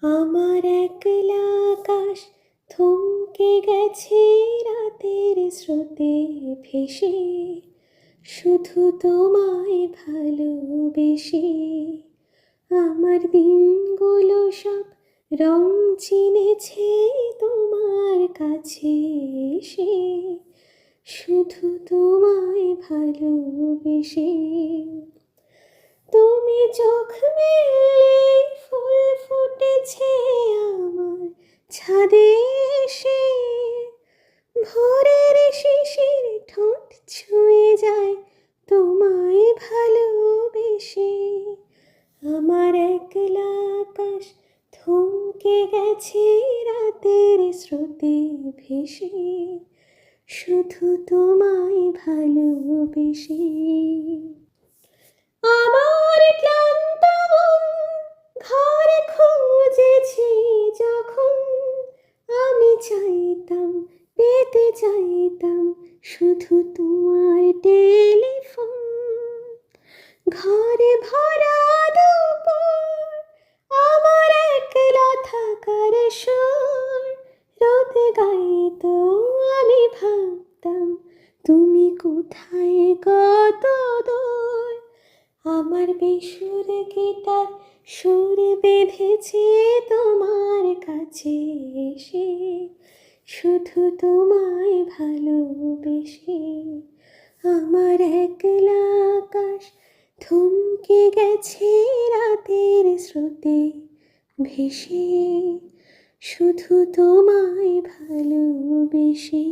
আমার একলা আকাশ থমকে গেছে রাতের স্রোতে ভেসে, শুধু তোমায় ভালোবেসে। আমার দিনগুলো সব রং চিনেছে তোমার কাছে এসে, শুধু তোমায় ভালোবেসে। তুমি চোখ মেললে ফুল ফুটেছে আমার ছাদে এসে, ভোরের শিশির ঠোঁট ছুঁয়ে যায় তোমায় ভালোবেসে। আমার একলা আকাশ থমকে গেছে রাতের স্রোতে ভেসে, শুধু তোমায় ভালোবেসে। আমার ক্লান্ত মন ঘরে খুঁজেছি যখন, আমি চাইতাম, পেতে চাইতাম শুধু তোমার টেলিফোন। ঘরে ভরা দুপুর, আমার একলা থাকার সুর রোদে গাইতো, আমি ভাবতাম তুমি কোথায় কত দূর। আমার বেসুর গিটার সুর বেঁধেছে তোমার কাছে এসে, শুধু তোমায় ভালোবেসে। আমার একলা আকাশ থমকে গেছে রাতের স্রোতে ভেসে, শুধু তোমায় ভালোবেসে।